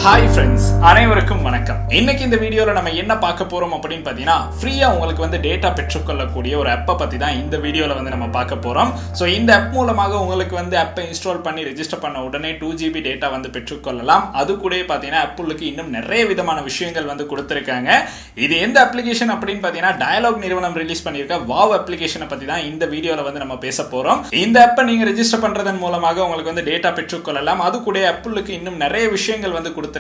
Hi friends, அனைவருக்கும் வணக்கம். இன்னைக்கு இந்த வீடியோல நம்ம என்ன பார்க்க போறோம் அப்படின்னு பார்த்தீங்கன்னா, ஃப்ரீயா உங்களுக்கு வந்து டேட்டா பெற்றுக்கொள்ளக்கூடிய ஒரு ஆப்பை பத்தி தான் இந்த வீடியோல வந்து நம்ம பார்க்க போறோம். ஸோ இந்த ஆப் மூலமாக உங்களுக்கு வந்து ஆப்பை இன்ஸ்டால் பண்ணி ரெஜிஸ்டர் பண்ண உடனே 2GB டேட்டா வந்து பெற்றுக்கொள்ளலாம். அது கூட பார்த்தீங்கன்னா ஆப்பிளுக்கு இன்னும் நிறைய விதமான விஷயங்கள் வந்து கொடுத்துருக்காங்க. இது எந்த அப்ளிகேஷன் அப்படின்னு பார்த்தீங்கன்னா, டயலாக் நிறுவனம் ரிலீஸ் பண்ணியிருக்க வாவ் அப்ளிகேஷனை பத்தி தான் இந்த வீடியோல வந்து நம்ம பேச போறோம். இந்த ஆப்பை நீங்க ரெஜிஸ்டர் பண்றதன் மூலமாக உங்களுக்கு வந்து டேட்டா பெற்றுக்கொள்ளலாம். அது கூட ஆப்பிளுக்கு இன்னும் நிறைய விஷயங்கள் வந்து கொடுத்திருக்காங்க.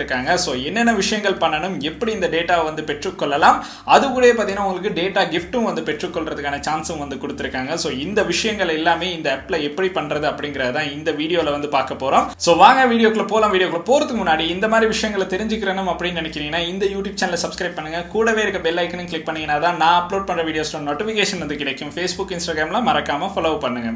சோ என்னென்ன விஷயங்கள் பண்ணணும், எப்படி இந்த டேட்டா வந்து பெற்றுக்கொள்ளலாம், அது கூட பாத்தீங்கன்னா உங்களுக்கு டேட்டா கிஃப்ட்டும் வந்து பெற்றுக்கொள்றதுக்கான சான்ஸும் வந்து கொடுத்திருக்காங்க. சோ இந்த விஷயங்கள் எல்லாமே இந்த ஆப்ல எப்படி பண்றது அப்படிங்கறத இந்த வீடியோல வந்து பார்க்க போறோம். சோ வாங்க வீடியோக்குள்ள போலாம். வீடியோக்குள்ள போறதுக்கு முன்னாடி இந்த மாதிரி விஷயங்களை தெரிஞ்சுக்கணும் அப்படின்னு நினைக்கிறீங்கன்னா இந்த யூடியூப் சேனலை சப்ஸ்கிரைப் பண்ணுங்க. கூடவே இருக்க பெல் ஐக்கனையும் கிளிக் பண்ணீங்கன்னா தான் நான் அப்லோட் பண்ற வீடியோஸ்ல நோட்டிபிகேஷன் வந்து கிடைக்கும். Facebook, Instagramல மறக்காம ஃபாலோ பண்ணுங்க.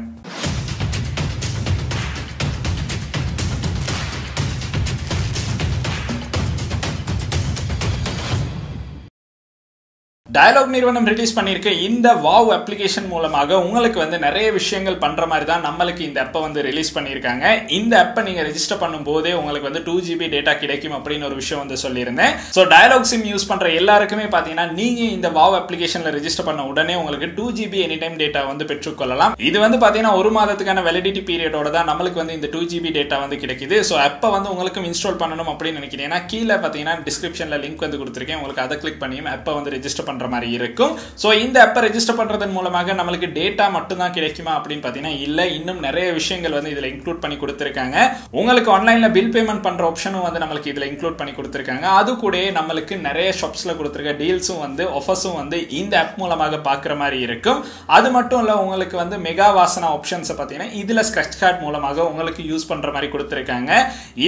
டயலாக் நிறுவனம் ரிலீஸ் பண்ணியிருக்க இந்த வாவ் அப்ளிகேஷன் மூலமாக உங்களுக்கு வந்து நிறைய விஷயங்கள் பண்ற மாதிரி தான் நம்மளுக்கு இந்த ஆப்பை வந்து ரிலீஸ் பண்ணியிருக்காங்க. இந்த ஆப்பை நீங்க ரெஜிஸ்டர் பண்ணும் போதே உங்களுக்கு வந்து 2GB டேட்டா கிடைக்கும் அப்படின்னு ஒரு விஷயம் வந்து சொல்லியிருந்தேன். ஸோ டயலாக் சிம் யூஸ் பண்ற எல்லாருக்குமே பாத்தீங்கன்னா நீங்க இந்த வாவ் அப்ளிகேஷன்ல ரெஜிஸ்டர் பண்ண உடனே உங்களுக்கு 2GB எனி டைம் டேட்டா வந்து பெற்றுக்கொள்ளலாம். இது வந்து பாத்தீங்கன்னா ஒரு மாதத்துக்கான வேலிடிட்டி பீரியடோட தான் நம்மளுக்கு வந்து இந்த 2GB டேட்டா வந்து கிடைக்குது. ஸோ ஆப்பை வந்து உங்களுக்கு இன்ஸ்டால் பண்ணணும் அப்படின்னு நினைக்கிறீங்கன்னா கீழே பாத்தீங்கன்னா டிஸ்கிரிப்ஷன்ல லிங்க் வந்து கொடுத்துருக்கேன். உங்களுக்கு அதை கிளிக் பண்ணி ஆப்பை வந்து ரெஜிஸ்டர் பண்ற மாதிரி இருக்கும். சோ இந்த ஆப்பை ரெஜிஸ்டர் பண்றதன் மூலமாக நமக்கு டேட்டா மட்டும் தான் கிடைக்குமா அப்படின்னு பாத்தீங்கன்னா இல்ல, இன்னும் நிறைய விஷயங்கள் வந்து இதுல இன்க்ளூட் பண்ணி கொடுத்திருக்காங்க. உங்களுக்கு ஆன்லைன்ல பில் பேமெண்ட் பண்ற ஆப்ஷனும் வந்து நமக்கு இதுல இன்க்ளூட் பண்ணி கொடுத்திருக்காங்க. அது கூட நமக்கு நிறைய ஷாப்ஸ்ல கொடுத்திருக்க டீல்ஸும் வந்து ஆஃபர்ஸும் வந்து இந்த ஆப் மூலமாக பார்க்குற மாதிரி இருக்கும். அது மட்டும் இல்ல, உங்களுக்கு வந்து மெகா வாசனா ஆப்ஷன்ஸ் பாத்தீங்கன்னா இதுல ஸ்கிராட்ச் கார்டு மூலமாக உங்களுக்கு யூஸ் பண்ற மாதிரி கொடுத்திருக்காங்க.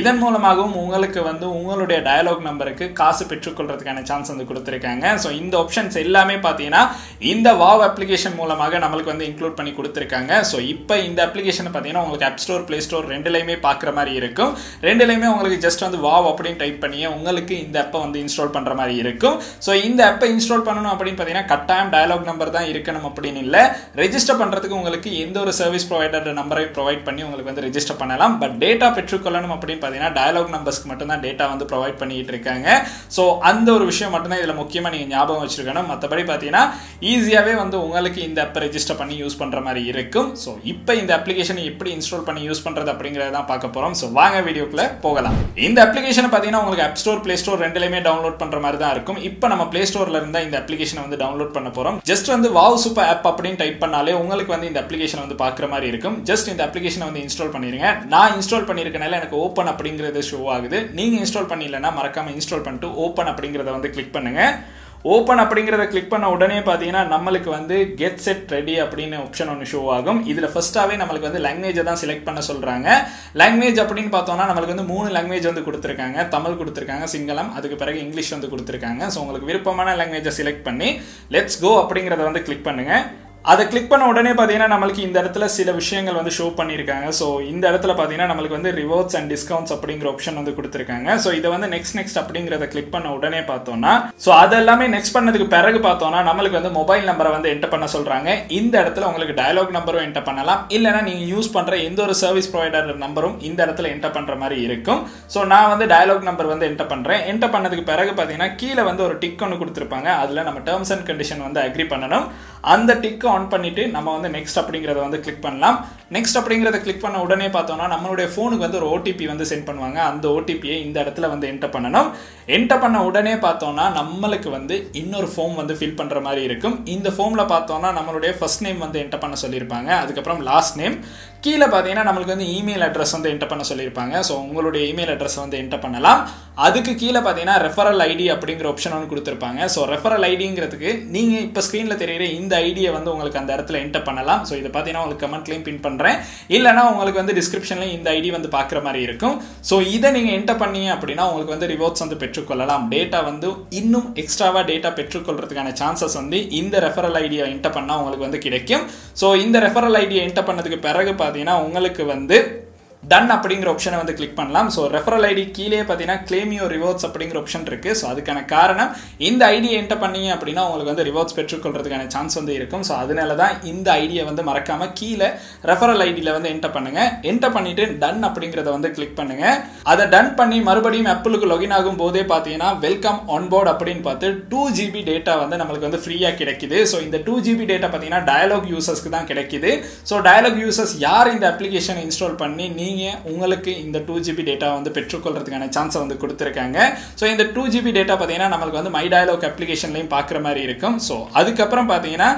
இதன் மூலமாகவும் உங்களுக்கு வந்து உங்களுடைய டயலாக் நம்பருக்கு காசு பெற்றுக்கொள்றதுக்கான சான்ஸ் வந்து கொடுத்திருக்காங்க. சோ இந்த ஆப்ஷன்ஸ் எல்லாமே பாத்தீங்கன்னா இந்த வாவ் அப்ளிகேஷன் மூலமாக நமக்கு வந்து இன்க்ளூட் பண்ணி கொடுத்திருக்காங்க. சோ இப்போ இந்த அப்ளிகேஷன் பாத்தீங்கன்னா உங்களுக்கு ஆப் ஸ்டோர், பிளே ஸ்டோர் ரெண்டுலயுமே பார்க்குற மாதிரி இருக்கும். ரெண்டுலயுமே உங்களுக்கு ஜஸ்ட் வந்து வாவ் அப்படின்னு டைப் பண்ணி உங்களுக்கு இந்த ஆப்பை வந்து இன்ஸ்டால் பண்ற மாதிரி இருக்கும். சோ இந்த ஆப்பை இன்ஸ்டால் பண்ணணும் அப்படின்னு பாத்தீங்கன்னா கட்டாயம் டயலாக் நம்பர் தான் இருக்கணும் அப்படின்னு இல்ல. ரெஜிஸ்டர் பண்றதுக்கு உங்களுக்கு எந்த ஒரு சர்வீஸ் ப்ரொவைடர் நம்பரை ப்ரொவைட் பண்ணி உங்களுக்கு வந்து ரெஜிஸ்டர் பண்ணலாம். பட் டேட்டா பெற்றுக்கொள்ளணும் அப்படின்னு பாத்தீங்கன்னா டயலாக் நம்பர்ஸ்க்கு மட்டும் தான் டேட்டா வந்து ப்ரொவைட் பண்ணிட்டு இருக்காங்க. சோ அந்த ஒரு விஷயம் மட்டும் தான் இதுல முக்கியமா நீங்க ஞாபகம் வச்சிருக்கணும். மற்றபடி பார்த்தீங்கன்னா ஈஸியாகவே வந்து உங்களுக்கு இந்த ஆப்பை ரெஜிஸ்டர் பண்ணி யூஸ் பண்ணுற மாதிரி இருக்கும். ஸோ இப்போ இந்த அப்ளிகேஷனை எப்படி இன்ஸ்டால் பண்ணி யூஸ் பண்ணுறது அப்படிங்கிறத தான் பார்க்க போகிறோம். ஸோ வாங்க வீடியோக்குள்ள போகலாம். இந்த அப்ளிகேஷனை பார்த்தீங்கன்னா உங்களுக்கு ஆப் ஸ்டோர், பிளே ஸ்டோர் ரெண்டுலையுமே டவுன்லோட் பண்ணுற மாதிரி தான் இருக்கும். இப்போ நம்ம பிளே ஸ்டோர்ல இருந்தால் இந்த அப்ளிகேஷனை வந்து டவுன்லோட் பண்ண போகிறோம். ஜஸ்ட் வந்து வாவ் சூப்பர் ஆப் அப்படின்னு டைப் பண்ணாலே உங்களுக்கு வந்து இந்த அப்ளிகேஷனை வந்து பார்க்குற மாதிரி இருக்கும். ஜஸ்ட் இந்த அப்ளிகேஷனை வந்து இன்ஸ்டால் பண்ணிருங்க. நான் இன்ஸ்டால் பண்ணியிருக்கனால எனக்கு ஓப்பன் அப்படிங்கிறது ஷோ ஆகுது. நீங்கள் இன்ஸ்டால் பண்ணிடலன்னா மறக்காம இன்ஸ்டால் பண்ணிட்டு ஓப்பன் அப்படிங்கிறத வந்து கிளிக் பண்ணுங்க. ஓப்பன் அப்படிங்கிறத கிளிக் பண்ண உடனே பார்த்தீங்கன்னா நம்மளுக்கு வந்து கெட் செட் ரெடி அப்படின்னு ஆப்ஷன் ஒன்று ஷோ ஆகும். இதில் ஃபர்ஸ்ட்டாகவே நம்மளுக்கு வந்து லாங்குவேஜை தான் செலக்ட் பண்ண சொல்கிறாங்க. லாங்குவேஜ் அப்படின்னு பார்த்தோம்னா நம்மளுக்கு வந்து 3 லாங்குவேஜ் வந்து கொடுத்துருக்காங்க. தமிழ் கொடுத்துருக்காங்க, சிங்களம், அதுக்கு பிறகு இங்கிலீஷ் வந்து கொடுத்துருக்காங்க. ஸோ உங்களுக்கு விருப்பமான லாங்குவேஜை செலக்ட் பண்ணி லெட்ஸ் கோ அப்படிங்கிறத வந்து கிளிக் பண்ணுங்க. அதை கிளிக் பண்ண உடனே பார்த்தீங்கன்னா நம்மளுக்கு இந்த இடத்துல சில விஷயங்கள் வந்து ஷோ பண்ணியிருக்காங்க. ஸோ இந்த இடத்துல பார்த்தீங்கன்னா நம்மளுக்கு வந்து ரிவார்ட்ஸ் அண்ட் டிஸ்கவுண்ட்ஸ் அப்படிங்கிற ஆப்ஷன் வந்து கொடுத்துருக்காங்க. ஸோ இதை வந்து நெக்ஸ்ட் அப்படிங்கிறத கிளிக் பண்ண உடனே பார்த்தோம்னா ஸோ அதெல்லாமே நெக்ஸ்ட் பண்ணதுக்கு பிறகு பார்த்தோம்னா நம்மளுக்கு வந்து மொபைல் நம்பரை வந்து என்டர் பண்ண சொல்றாங்க. இந்த இடத்துல உங்களுக்கு டயலாக் நம்பரும் என்டர் பண்ணலாம். இல்லைனா நீங்க யூஸ் பண்ற எந்த ஒரு சர்வீஸ் ப்ரொவைடர் நம்பரும் இந்த இடத்துல என்டர் பண்ற மாதிரி இருக்கும். ஸோ நான் வந்து டயலாக் நம்பர் வந்து என்டர் பண்றேன். என்டர் பண்ணதுக்கு பிறகு பார்த்தீங்கன்னா கீழே வந்து ஒரு டிக் ஒன்று கொடுத்துருப்பாங்க. அதில் நம்ம டேர்ம்ஸ் அண்ட் கண்டிஷன் வந்து அக்ரி பண்ணணும். அந்த டிக் ஆன் பண்ணிட்டு நம்ம வந்து நெக்ஸ்ட் அப்படிங்கறத வந்து கிளிக் பண்ணலாம். நெக்ஸ்ட் அப்படிங்கறத கிளிக் பண்ண உடனே பார்த்தோம்னா நம்மளுடைய போனுக்கு வந்து ஒரு ஓடிபி வந்து சென்ட் பண்ணுவாங்க. அந்த ஓடிபியை இந்த இடத்துல வந்து என்டர் பண்ணணும். என்டர் பண்ண உடனே பார்த்தோம்னா நம்மளுக்கு வந்து இன்னொரு ஃபார்ம் வந்து ஃபில் பண்ற மாதிரி இருக்கும். இந்த ஃபார்ம்ல பார்த்தோம்னா நம்மளுடைய ஃபர்ஸ்ட் நேம் வந்து என்டர் பண்ண சொல்லியிருப்பாங்க. அதுக்கப்புறம் லாஸ்ட் நேம், கீழே பார்த்தீங்கன்னா நம்மளுக்கு வந்து இமெயில் அட்ரஸ் வந்து என்டர் பண்ண சொல்லியிருப்பாங்க. ஸோ உங்களுடைய இமெயில் அட்ரஸ் வந்து என்டர் பண்ணலாம். அதுக்கு கீழே பார்த்தீங்கன்னா ரெஃபரல் ஐடி அப்படிங்கிற ஆப்ஷன் வந்து கொடுத்துருப்பாங்க. ஸோ ரெஃபரல் ஐடிங்கிறதுக்கு நீங்க இப்போ ஸ்க்ரீன்ல தெரியுற இந்த ஐடியை வந்து உங்களுக்கு அந்த இடத்துல என்டர் பண்ணலாம். ஸோ இதை பார்த்தீங்கன்னா உங்களுக்கு கமெண்ட்லையும் பின் பண்றேன். இல்லைனா உங்களுக்கு வந்து டிஸ்கிரிப்ஷன்லையும் இந்த ஐடி வந்து பார்க்குற மாதிரி இருக்கும். ஸோ இதை நீங்க என்டர் பண்ணீங்க அப்படின்னா உங்களுக்கு வந்து ரிவார்ட்ஸ் வந்து பெற்றுக்கொள்ளலாம். டேட்டா வந்து இன்னும் எக்ஸ்ட்ராவா டேட்டா பெற்றுக்கொள்றதுக்கான சான்சஸ் வந்து இந்த ரெஃபரல் ஐடியை என்டர் பண்ணா உங்களுக்கு வந்து கிடைக்கும். ஸோ இந்த ரெஃபரல் ஐடியை என்டர் பண்ணதுக்கு பிறகு பார்த்தீங்கன்னா உங்களுக்கு வந்து டன் அப்படிங்கிற ஆப்ஷனை வந்து கிளிக் பண்ணலாம். ஸோ ரெஃபரல் ஐடி கீழே பார்த்தீங்கன்னா கிளைம் யுவர் ரிவார்ட்ஸ் அப்படிங்கிற ஆப்ஷன் இருக்குது. ஸோ அதுக்கான காரணம் இந்த ஐடியை என்டர் பண்ணீங்க அப்படின்னா உங்களுக்கு வந்து ரிவார்ட்ஸ் பெற்றுக்கொள்றதுக்கான சான்ஸ் வந்து இருக்கும். ஸோ அதனால தான் இந்த ஐடியை வந்து மறக்காம கீழே ரெஃபரல் ஐடியில் வந்து என்டர் பண்ணுங்க. என்டர் பண்ணிட்டு டன் அப்படிங்கிறத வந்து கிளிக் பண்ணுங்க. அதை டன் பண்ணி மறுபடியும் ஆப்பிளுக்கு லாகின் ஆகும் போதே பார்த்தீங்கன்னா வெல்கம் ஆன்போர்ட் அப்படின்னு பார்த்து 2 GB டேட்டா வந்து நம்மளுக்கு வந்து ஃப்ரீயாக கிடைக்குது. ஸோ இந்த 2 GB டேட்டா பார்த்தீங்கன்னா டயலாக் யூசர்ஸ்க்கு தான் கிடைக்குது. ஸோ டயலாக் யூசர்ஸ் யார் இந்த அப்ளிகேஷனை இன்ஸ்டால் பண்ணி நீங்கள் உங்களுக்கு இந்த 2 GB டேட்டா வந்து பெற்றுக்கொள்றதுக்கான சான்ஸை வந்து கொடுத்துருக்காங்க. ஸோ இந்த 2 GB டேட்டா பார்த்தீங்கன்னா நம்மளுக்கு வந்து மை டயலாக் அப்ளிகேஷன்லையும் பார்க்குற மாதிரி இருக்கும். ஸோ அதுக்கப்புறம் பார்த்தீங்கன்னா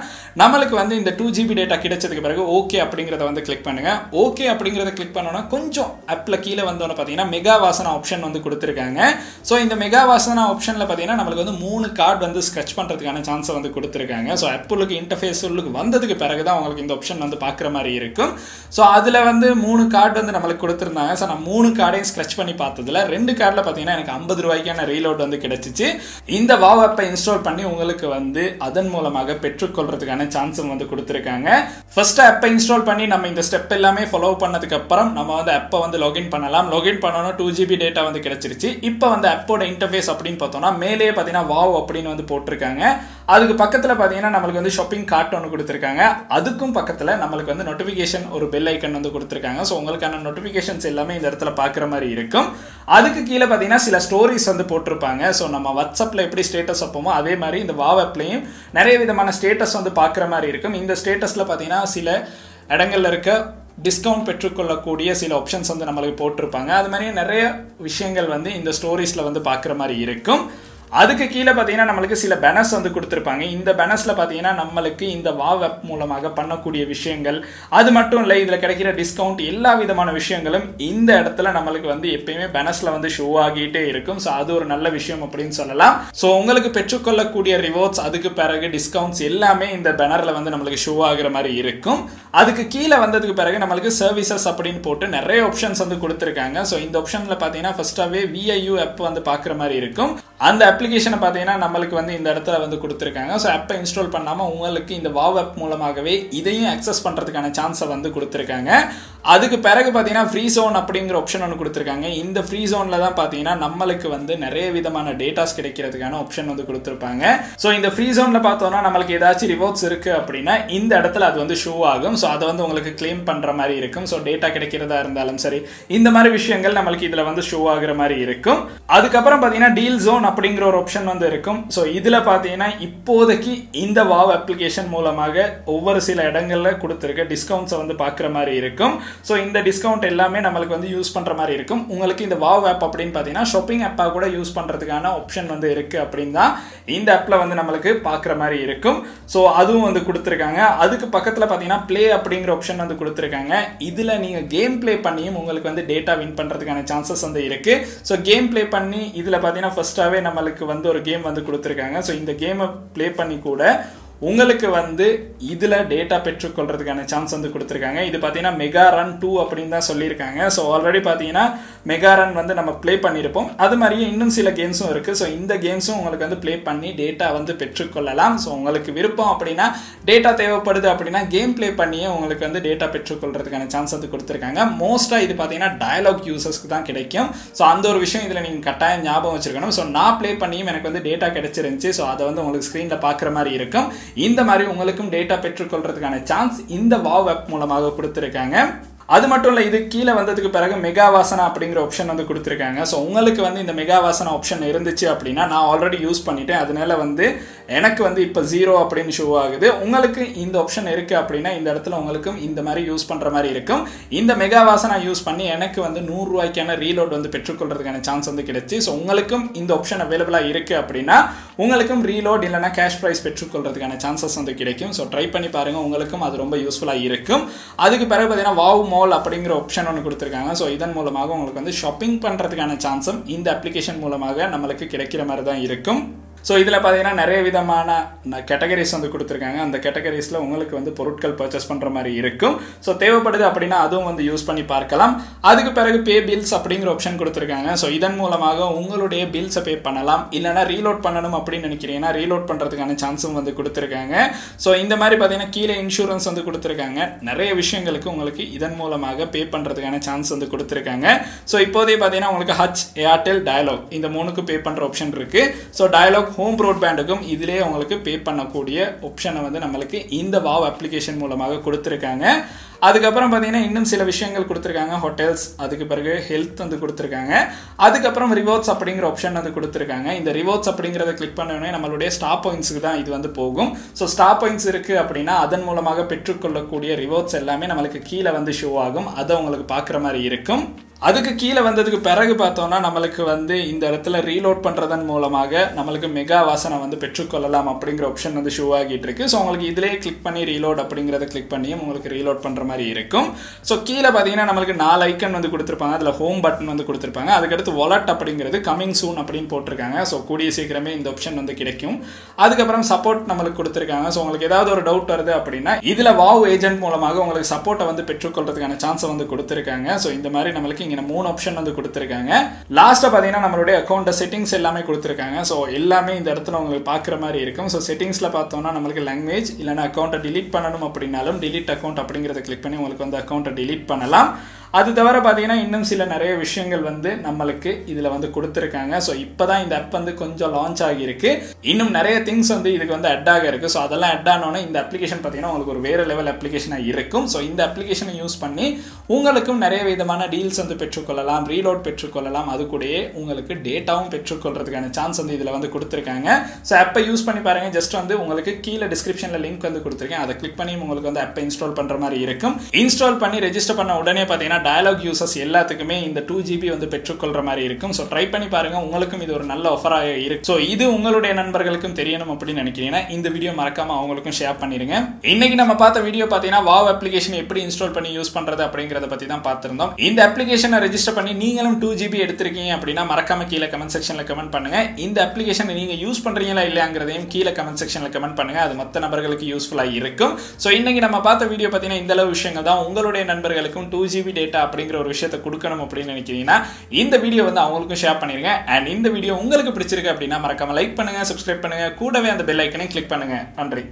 நம்மளுக்கு வந்து இந்த 2 GB டேட்டா கிடைச்சதுக்கு பிறகு ஓகே அப்படிங்கிறத வந்து கிளிக் பண்ணுங்க. ஓகே அப்படிங்கிறத கிளிக் பண்ணோன்னா கொஞ்சம் ஆப்பில் கீழே வந்தோன்னு பார்த்தீங்கன்னா மெகா வாசனா ஆப்ஷன் வந்து கொடுத்துருக்காங்க. ஸோ இந்த மெகா வாசனா ஆப்ஷனில் பார்த்தீங்கன்னா நம்மளுக்கு வந்து 3 கார்டு வந்து ஸ்கெட்ச் பண்ணுறதுக்கான சான்ஸை வந்து கொடுத்துருக்காங்க. ஸோ ஆப்பிளுக்கு இன்டர்ஃபேஸ் வந்ததுக்கு பிறகு தான் உங்களுக்கு இந்த ஆப்ஷன் வந்து பார்க்குற மாதிரி இருக்கும். ஸோ அதில் வந்து 3 கார்டு வந்து நம்மளுக்கு கொடுத்துருந்தாங்க. ஸோ நான் 3 கார்டையும் ஸ்க்ரெச் பண்ணி பார்த்ததுல 2 கார்டில் பார்த்தீங்கன்னா எனக்கு 50 ரூபாய்க்கான ரீலோட் வந்து கிடைச்சிச்சு. இந்த வாவ் ஆப்பை இன்ஸ்டால் பண்ணி உங்களுக்கு வந்து அதன் மூலமாக பெற்றுக்கொள்றதுக்கான சான்ஸும் வந்து கொடுத்துருக்காங்க. ஃபர்ஸ்ட் ஆப்பை இன்ஸ்டால் பண்ணி நம்ம இந்த ஸ்டெப் எல்லாமே ஃபாலோ பண்ணதுக்கு அப்புறம் நம்ம வந்து ஆப்பை வந்து லாகின் பண்ணலாம். லாகின் பண்ணோன்னா 2 GB டேட்டா வந்து கிடைச்சிருச்சு. இப்போ வந்து ஆப்போட இன்டர்ஃபேஸ் அப்படின்னு பார்த்தோம்னா மேலே பார்த்தீங்கன்னா வாவ் அப்படின்னு வந்து போட்டிருக்காங்க. அதுக்கு பக்கத்தில் பார்த்தீங்கன்னா நம்மளுக்கு வந்து ஷாப்பிங் கார்ட் ஒன்று கொடுத்துருக்காங்க. அதுக்கும் பக்கத்தில் நம்மளுக்கு வந்து நோட்டிஃபிகேஷன் ஒரு பெல் ஐக்கன் வந்து கொடுத்துருக்காங்க. ஸோ உங்களுக்கான நோட்டிஃபிகேஷன்ஸ் எல்லாமே இந்த இடத்துல பார்க்குற மாதிரி இருக்கும். அதுக்கு கீழே பார்த்தீங்கன்னா சில ஸ்டோரிஸ் வந்து போட்டிருப்பாங்க. ஸோ நம்ம வாட்ஸ்அப்பில் எப்படி ஸ்டேட்டஸ் வைப்போமோ அதே மாதிரி இந்த வாவ் ஆப்லையும் நிறைய விதமான ஸ்டேட்டஸ் வந்து பார்க்குற மாதிரி இருக்கும். இந்த ஸ்டேட்டஸில் பார்த்தீங்கன்னா சில இடங்கள்ல இருக்க டிஸ்கவுண்ட் பெற்றுக்கொள்ளக்கூடிய சில ஆப்ஷன்ஸ் வந்து நம்மளுக்கு போட்டிருப்பாங்க. அது மாதிரி நிறைய விஷயங்கள் வந்து இந்த ஸ்டோரிஸில் வந்து பார்க்குற மாதிரி இருக்கும். அதுக்கு கீழே பார்த்தீங்கன்னா நம்மளுக்கு சில பேனர்ஸ் வந்து கொடுத்துருப்பாங்க. இந்த பேனர்ஸில் பார்த்தீங்கன்னா நம்மளுக்கு இந்த வாவ் ஆப் மூலமாக பண்ணக்கூடிய விஷயங்கள் அது மட்டும் இல்லை, இதில் கிடைக்கிற டிஸ்கவுண்ட் எல்லா விதமான விஷயங்களும் இந்த இடத்துல நம்மளுக்கு வந்து எப்பயுமே பேனர்ஸில் வந்து ஷோ ஆகிட்டே இருக்கும். ஸோ அது ஒரு நல்ல விஷயம் அப்படின்னு சொல்லலாம். ஸோ உங்களுக்கு பெற்றுக்கொள்ளக்கூடிய ரிவார்ட்ஸ் அதுக்கு பிறகு டிஸ்கவுண்ட்ஸ் எல்லாமே இந்த பேனரில் வந்து நம்மளுக்கு ஷோ ஆகிற மாதிரி இருக்கும். அதுக்கு கீழே வந்ததுக்கு பிறகு நம்மளுக்கு சர்வீசஸ் அப்படின்னு போட்டு நிறைய ஆப்ஷன்ஸ் வந்து கொடுத்துருக்காங்க. ஸோ இந்த ஆப்ஷனில் பார்த்தீங்கன்னா ஃபர்ஸ்டாகவே VIU ஆப் வந்து பார்க்குற மாதிரி இருக்கும். அந்த அப்ளிகேஷனை பார்த்தீங்கன்னா நம்மளுக்கு வந்து இந்த இடத்துல வந்து கொடுத்துருக்காங்க. ஸோ ஆப்பை இன்ஸ்டால் பண்ணாமல் உங்களுக்கு இந்த வாவ் ஆப் மூலமாகவே இதையும் அக்சஸ் பண்ணுறதுக்கான சான்ஸை வந்து கொடுத்துருக்காங்க. அதுக்கு பிறகு பார்த்தீங்கன்னா ஃப்ரீ ஜோன் அப்படிங்கிற ஆப்ஷன் ஒன்று கொடுத்துருக்காங்க. இந்த ஃப்ரீ ஜோனில் தான் பார்த்தீங்கன்னா நம்மளுக்கு வந்து நிறைய விதமான டேட்டாஸ் கிடைக்கிறதுக்கான ஆப்ஷன் வந்து கொடுத்துருப்பாங்க. ஸோ இந்த ஃப்ரீ ஜோனில் பார்த்தோம்னா நம்மளுக்கு ஏதாச்சும் ரிவார்ட்ஸ் இருக்குது அப்படின்னா இந்த இடத்துல அது வந்து ஷோ ஆகும். ஸோ அதை வந்து உங்களுக்கு கிளைம் பண்ணுற மாதிரி இருக்கும். ஸோ டேட்டா கிடைக்கிறதா இருந்தாலும் சரி இந்த மாதிரி விஷயங்கள் நம்மளுக்கு இதில் வந்து ஷோ ஆகிற மாதிரி இருக்கும். அதுக்கப்புறம் பார்த்தீங்கன்னா டீல் ஜோன் அப்படிங்கிற ஒரு ஆப்ஷன் வந்து இருக்கும். ஸோ இதில் பார்த்தீங்கன்னா இப்போதைக்கு இந்த வாவ் அப்ளிகேஷன் மூலமாக ஒவ்வொரு சில இடங்களில் கொடுத்துருக்க டிஸ்கவுண்ட்ஸை வந்து பார்க்குற மாதிரி இருக்கும். ஸோ இந்த டிஸ்கவுண்ட் எல்லாமே நம்மளுக்கு வந்து யூஸ் பண்ணுற மாதிரி இருக்கும். உங்களுக்கு இந்த வாவ் ஆப் அப்படின்னு பார்த்தீங்கன்னா ஷாப்பிங் ஆப்பாக கூட யூஸ் பண்ணுறதுக்கான ஆப்ஷன் வந்து இருக்குது அப்படின்னு தான் இந்த ஆப்பில் வந்து நம்மளுக்கு பார்க்குற மாதிரி இருக்கும். ஸோ அதுவும் வந்து கொடுத்துருக்காங்க. அதுக்கு பக்கத்தில் பார்த்தீங்கன்னா ப்ளே அப்படிங்கிற ஆப்ஷன் வந்து கொடுத்துருக்காங்க. இதில் நீங்கள் கேம் ப்ளே பண்ணியும் உங்களுக்கு வந்து டேட்டா வின் பண்ணுறதுக்கான சான்சஸ் வந்து இருக்குது. ஸோ கேம் ப்ளே பண்ணி இதில் பார்த்தீங்கன்னா ஃபர்ஸ்டாகவே நம்மளுக்கு வந்து ஒரு கேம் வந்து கொடுத்துருக்காங்க. ஸோ இந்த கேமை ப்ளே பண்ணி கூட உங்களுக்கு வந்து இதில் டேட்டா பெற்றுக்கொள்றதுக்கான சான்ஸ் வந்து கொடுத்துருக்காங்க. இது பார்த்தீங்கன்னா மெகா ரன் 2 அப்படின்னு தான் சொல்லியிருக்காங்க. ஸோ ஆல்ரெடி பார்த்தீங்கன்னா மெகா ரன் வந்து நம்ம ப்ளே பண்ணியிருப்போம். அது மாதிரியே இன்னும் சில கேம்ஸும் இருக்குது. ஸோ இந்த கேம்ஸும் உங்களுக்கு வந்து ப்ளே பண்ணி டேட்டா வந்து பெற்றுக்கொள்ளலாம். ஸோ உங்களுக்கு விருப்பம் அப்படின்னா டேட்டா தேவைப்படுது அப்படின்னா கேம் ப்ளே பண்ணியே உங்களுக்கு வந்து டேட்டா பெற்றுக்கொள்றதுக்கான சான்ஸ் வந்து கொடுத்துருக்காங்க. மோஸ்ட்டாக இது பார்த்தீங்கன்னா டயலாக் யூசர்ஸ்க்கு தான் கிடைக்கும். ஸோ அந்த ஒரு விஷயம் இதில் நீங்கள் கட்டாயம் ஞாபகம் வச்சுருக்கணும். ஸோ நான் ப்ளே பண்ணியும் எனக்கு வந்து டேட்டா கிடைச்சிருந்துச்சு. ஸோ அதை வந்து உங்களுக்கு ஸ்க்ரீனில் பார்க்குற மாதிரி இருக்கும். இந்த மாதிரி உங்களுக்கும் டேட்டா பெற்றுக்கொள்றதுக்கான சான்ஸ் இந்த வாவ் ஆப் மூலமாக கொடுத்துருக்காங்க. அது மட்டும் இல்லை, இது கீழே வந்ததுக்கு பிறகு மெகா வாசனா அப்படிங்கிற ஆப்ஷன் வந்து கொடுத்துருக்காங்க. ஸோ உங்களுக்கு வந்து இந்த மெகா வாசனா ஆப்ஷன் இருந்துச்சு அப்படின்னா நான் ஆல்ரெடி யூஸ் பண்ணிட்டேன். அதனால வந்து எனக்கு வந்து இப்போ 0 அப்படின்னு ஷோ ஆகுது. உங்களுக்கு இந்த ஆப்ஷன் இருக்குது அப்படின்னா இந்த இடத்துல உங்களுக்கும் இந்த மாதிரி யூஸ் பண்ணுற மாதிரி இருக்கும். இந்த மெகா வாசனா யூஸ் பண்ணி எனக்கு வந்து 100 ரூபாய்க்கான ரீலோட் வந்து பெற்றுக்கொள்றதுக்கான சான்ஸ் வந்து கிடைச்சி. ஸோ உங்களுக்கும் இந்த ஆப்ஷன் அவைலபிளாக இருக்குது அப்படின்னா உங்களுக்கும் ரீலோட் இல்லைனா கேஷ் ப்ரைஸ் பெற்றுக்கொள்றதுக்கான சான்சஸ் வந்து கிடைக்கும். ஸோ ட்ரை பண்ணி பாருங்கள், உங்களுக்கும் அது ரொம்ப யூஸ்ஃபுல்லாக இருக்கும். அதுக்கு பிறகு பார்த்தீங்கன்னா வாவ் மால் அப்படிங்கிற ஆப்ஷன் ஒன்று கொடுத்துருக்காங்க. ஸோ இதன் மூலமாக உங்களுக்கு வந்து ஷாப்பிங் பண்ணுறதுக்கான சான்ஸும் இந்த அப்ளிகேஷன் மூலமாக நம்மளுக்கு கிடைக்கிற மாதிரி தான் இருக்கும். ஸோ இதில் பார்த்தீங்கன்னா நிறைய விதமான கேட்டகரிஸ் வந்து கொடுத்துருக்காங்க. அந்த கேட்டகரிஸில் உங்களுக்கு வந்து பொருட்கள் பர்ச்சேஸ் பண்ணுற மாதிரி இருக்கும். ஸோ தேவைப்படுது அப்படின்னா அதுவும் வந்து யூஸ் பண்ணி பார்க்கலாம். அதுக்கு பிறகு பே பில்ஸ் அப்படிங்கிற ஆப்ஷன் கொடுத்துருக்காங்க. ஸோ இதன் மூலமாக உங்களுடைய பில்ஸை பே பண்ணலாம். இல்லைனா ரீலோட் பண்ணணும் அப்படின்னு நினைக்கிறீங்கன்னா ரீலோட் பண்ணுறதுக்கான சான்ஸும் வந்து கொடுத்துருக்காங்க. ஸோ இந்த மாதிரி பார்த்தீங்கன்னா கீழே இன்சூரன்ஸ் வந்து கொடுத்துருக்காங்க. நிறைய விஷயங்களுக்கு உங்களுக்கு இதன் மூலமாக பே பண்ணுறதுக்கான சான்ஸ் வந்து கொடுத்துருக்காங்க. ஸோ இப்போதே பார்த்தீங்கன்னா உங்களுக்கு ஹச், ஏர்டெல், டயலாக் இந்த 3க்கு பே பண்ணுற ஆப்ஷன் இருக்குது. ஸோ டயலாக் ஹோம் ப்ராட்பேண்டுக்கும் இதிலே உங்களுக்கு பே பண்ணக்கூடிய ஆப்ஷனை வந்து நம்மளுக்கு இந்த வாவ் அப்ளிகேஷன் மூலமாக கொடுத்துருக்காங்க. அதுக்கப்புறம் பார்த்தீங்கன்னா இன்னும் சில விஷயங்கள் கொடுத்துருக்காங்க. ஹோட்டல்ஸ், அதுக்கு பிறகு ஹெல்த் வந்து கொடுத்துருக்காங்க. அதுக்கப்புறம் ரிவார்ட்ஸ் அப்படிங்கிற ஆப்ஷன் வந்து கொடுத்துருக்காங்க. இந்த ரிவார்ட்ஸ் அப்படிங்கிறத கிளிக் பண்ணோடனே நம்மளுடைய ஸ்டார் பாயிண்ட்ஸுக்கு தான் இது வந்து போகும். ஸோ ஸ்டார் பாயிண்ட்ஸ் இருக்குது அப்படின்னா அதன் மூலமாக பெற்றுக்கொள்ளக்கூடிய ரிவார்ட்ஸ் எல்லாமே நம்மளுக்கு கீழே வந்து ஷோ ஆகும். அதை உங்களுக்கு பார்க்குற மாதிரி இருக்கும். அதுக்கு கீழே வந்ததுக்கு பிறகு பார்த்தோம்னா நம்மளுக்கு வந்து இந்த இடத்துல ரீலோட் பண்ணுறதன் மூலமாக நம்மளுக்கு மெகா வாசனை வந்து பெற்றுக்கொள்ளலாம் அப்படிங்கிற ஆப்ஷன் வந்து ஷோ ஆகிட்டு இருக்கு. ஸோ உங்களுக்கு இதிலே கிளிக் பண்ணி ரீலோட் அப்படிங்கிறத கிளிக் பண்ணியும் உங்களுக்கு ரீலோட் பண்ணுற மாதிரி இருக்கும். ஸோ கீழே பார்த்தீங்கன்னா நம்மளுக்கு 4 ஐக்கன் வந்து கொடுத்துருப்பாங்க. அதில் ஹோம் பட்டன் வந்து கொடுத்துருப்பாங்க. அதுக்கடுத்து வாலெட் அப்படிங்கிறது கமிங் சூன் அப்படின்னு போட்டிருக்காங்க. ஸோ கூடிய சீக்கிரமே இந்த ஆப்ஷன் வந்து கிடைக்கும். அதுக்கப்புறம் சப்போர்ட் நம்மளுக்கு கொடுத்துருக்காங்க. ஸோ உங்களுக்கு ஏதாவது ஒரு டவுட் வருது அப்படின்னா இதில் வாவ் ஏஜென்ட் மூலமாக உங்களுக்கு சப்போர்ட்டை வந்து பெற்றுக்கொள்றதுக்கான சான்ஸை வந்து கொடுத்துருக்காங்க. ஸோ இந்த மாதிரி நம்மளுக்கு இங்கே 3 ஆப்ஷன் வந்து கொடுத்துருக்காங்க. லாஸ்ட்டாக பார்த்தீங்கன்னா நம்மளுடைய அக்கௌண்ட் செட்டிங்ஸ் எல்லாமே கொடுத்துருக்காங்க. ஸோ எல்லாமே இந்த இடத்துல உங்களுக்கு பார்க்குற மாதிரி இருக்கும். ஸோ செட்டிங்ஸில் பார்த்தோம்னா நம்மளுக்கு லாங்குவேஜ் இல்லைனா அக்கௌண்ட்டை டிலீட் பண்ணணும் அப்படின்னாலும் டிலீட் அக்கௌண்ட் அப்படிங்கிறத கிளிக் பண்ணி உங்களுக்கு வந்து அக்கௌண்ட்டை டிலீட் பண்ணலாம். அது தவிர பார்த்தீங்கன்னா இன்னும் சில நிறைய விஷயங்கள் வந்து நம்மளுக்கு இதில் வந்து கொடுத்துருக்காங்க. ஸோ இப்போ தான் இந்த ஆப் வந்து கொஞ்சம் லான்ச் ஆகியிருக்கு. இன்னும் நிறைய திங்ஸ் வந்து இதுக்கு வந்து அட் ஆக இருக்குது. ஸோ அதெல்லாம் அட் ஆனோன்னே இந்த அப்ளிகேஷன் பார்த்தீங்கன்னா உங்களுக்கு ஒரு வேறு லெவல் அப்ளிகேஷனாக இருக்கும். ஸோ இந்த அப்ளிகேஷனை யூஸ் பண்ணி உங்களுக்கும் நிறைய விதமான டீல்ஸ் வந்து பெற்றுக்கொள்ளலாம், ரீலோட் பெற்றுக்கொள்ளலாம். அது கூடயே உங்களுக்கு டேட்டாவும் பெற்றுக்கொள்றதுக்கான சான்ஸ் வந்து இதில் வந்து கொடுத்துருக்காங்க. ஸோ ஆப்பை யூஸ் பண்ணி பாருங்கள். ஜஸ்ட் வந்து உங்களுக்கு கீழே டிஸ்கிரிப்ஷனில் லிங்க் வந்து கொடுத்துருக்கேன். அதை கிளிக் பண்ணி உங்களுக்கு வந்து ஆப்பை இன்ஸ்டால் பண்ணுற மாதிரி இருக்கும். இன்ஸ்டால் பண்ணி ரெஜிஸ்டர் பண்ண உடனே பார்த்தீங்கன்னா டயலாக் யூசர்ஸ் எல்லாத்துக்குமே இந்த 2GB வந்து பெற்றுக்கொள்ற மாதிரி இருக்கும். ஸோ ட்ரை பண்ணி பாருங்க. உங்களுக்கும் இது ஒரு நல்ல ஆஃபராக இருக்கு. ஸோ இது உங்களுடைய நண்பர்களுக்கும் தெரியணும் அப்படின்னு நினைக்கிறீங்கன்னா இந்த வீடியோ மறக்காம அவங்களுக்கும் ஷேர் பண்ணிருங்க. இன்னைக்கு நம்ம பார்த்த வீடியோ பார்த்தீங்கன்னா வாவ் அப்ளிகேஷன் எப்படி இன்ஸ்டால் பண்ணி யூஸ் பண்றது அப்படிங்கறத பத்தி தான் பார்த்திருந்தோம். இந்த அப்ளிகேஷனை ரெஜிஸ்டர் பண்ணி நீங்களும் 2GB எடுத்திருக்கீங்க அப்படின்னா மறக்காம கீழே கமெண்ட் செக்ஷன்ல கமெண்ட் பண்ணுங்க. இந்த அப்ளிகேஷன் நீங்க யூஸ் பண்றீங்களா இல்லையாங்கிறதையும் கீழே கமெண்ட் செக்ஷன்ல கமெண்ட் பண்ணுங்க. அது மற்ற நபர்களுக்கு யூஸ்ஃபுல்லா இருக்கும். ஸோ இன்னைக்கு நம்ம பார்த்த வீடியோ பார்த்தீங்கன்னா இந்த அளவு விஷயங்கள் தான். உங்களுடைய நண்பர்களுக்கும் 2GB டேட்டா அப்படிங்கிற ஒரு விஷயத்தை கொடுக்கணும் அப்படின்னு நினைக்கிறீங்கன்னா இந்த வீடியோ வந்து அவங்களுக்கும் ஷேர் பண்ணிருங்க. அண்ட் இந்த வீடியோ உங்களுக்கு பிடிச்சிருக்கு அப்படின்னா மறக்காம லைக் பண்ணுங்க, சப்ஸ்கிரைப் பண்ணுங்க, கூடவே அந்த பெல் ஐக்கனை கிளிக் பண்ணுங்க. நன்றி.